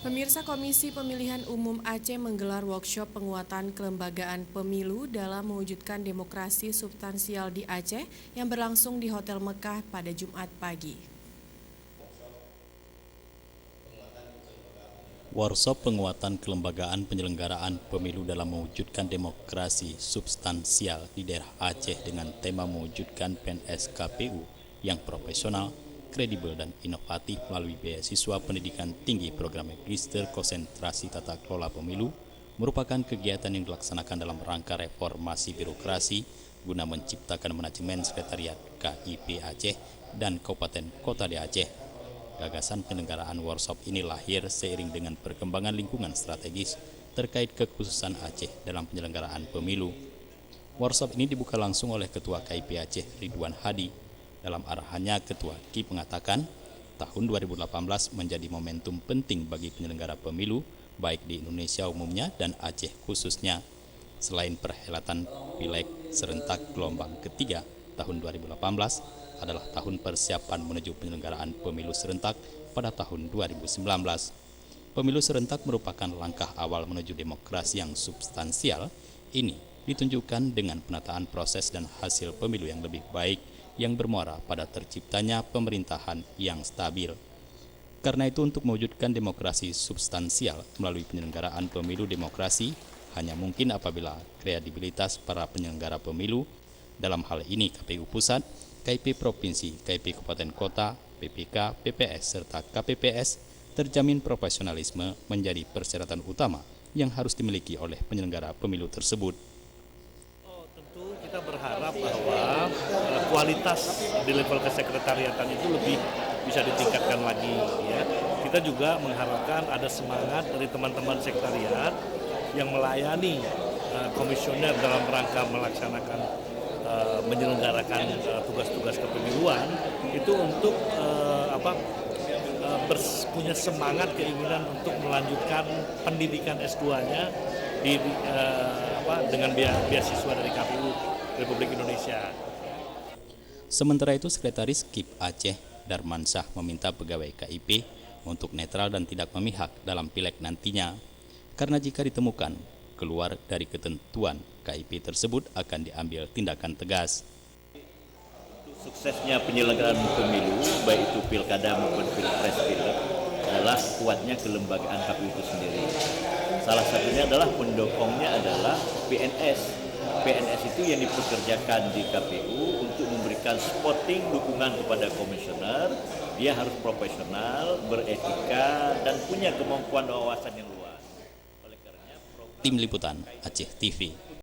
Pemirsa Komisi Pemilihan Umum Aceh menggelar workshop penguatan kelembagaan pemilu dalam mewujudkan demokrasi substansial di Aceh yang berlangsung di Hotel Mekah pada Jumat pagi. Workshop penguatan kelembagaan penyelenggaraan pemilu dalam mewujudkan demokrasi substansial di daerah Aceh dengan tema mewujudkan PNS KPU yang profesional, kredibel dan inovatif melalui beasiswa pendidikan tinggi program Magister Konsentrasi Tata Kelola Pemilu merupakan kegiatan yang dilaksanakan dalam rangka reformasi birokrasi guna menciptakan manajemen sekretariat KIP Aceh dan Kabupaten Kota di Aceh. Gagasan penyelenggaraan workshop ini lahir seiring dengan perkembangan lingkungan strategis terkait kekhususan Aceh dalam penyelenggaraan pemilu. Workshop ini dibuka langsung oleh Ketua KIP Aceh Ridwan Hadi. Dalam arahannya, Ketua KI mengatakan tahun 2018 menjadi momentum penting bagi penyelenggara pemilu baik di Indonesia umumnya dan Aceh khususnya. Selain perhelatan Pileg serentak gelombang ketiga tahun 2018 adalah tahun persiapan menuju penyelenggaraan pemilu serentak pada tahun 2019. Pemilu serentak merupakan langkah awal menuju demokrasi yang substansial. Ini ditunjukkan dengan penataan proses dan hasil pemilu yang lebih baik yang bermuara pada terciptanya pemerintahan yang stabil. Karena itu, untuk mewujudkan demokrasi substansial melalui penyelenggaraan pemilu demokrasi hanya mungkin apabila kredibilitas para penyelenggara pemilu, dalam hal ini KPU Pusat, KIP Provinsi, KIP Kabupaten Kota, PPK, PPS, serta KPPS terjamin profesionalisme menjadi persyaratan utama yang harus dimiliki oleh penyelenggara pemilu tersebut. Tentu kita berharap bahwa kualitas di level kesekretariatan itu lebih bisa ditingkatkan lagi. Ya. Kita juga mengharapkan ada semangat dari teman-teman sekretariat yang melayani komisioner dalam rangka melaksanakan menyelenggarakan tugas-tugas kepemiluan itu untuk punya semangat keinginan untuk melanjutkan pendidikan S2-nya dengan beasiswa dari KPU Republik Indonesia. Sementara itu, Sekretaris KIP Aceh Darmansyah meminta pegawai KIP untuk netral dan tidak memihak dalam pileg nantinya, karena jika ditemukan keluar dari ketentuan KIP tersebut akan diambil tindakan tegas. Suksesnya penyelenggaraan pemilu, baik itu pilkada maupun pilpres pileg, adalah kuatnya kelembagaan KPU itu sendiri. Salah satunya adalah pendukungnya adalah PNS. PNS itu yang dipekerjakan di KPU untuk memberikan spotting dukungan kepada komisioner. Dia harus profesional, beretika, dan punya kemampuan wawasan yang luas. Tim Liputan Aceh TV.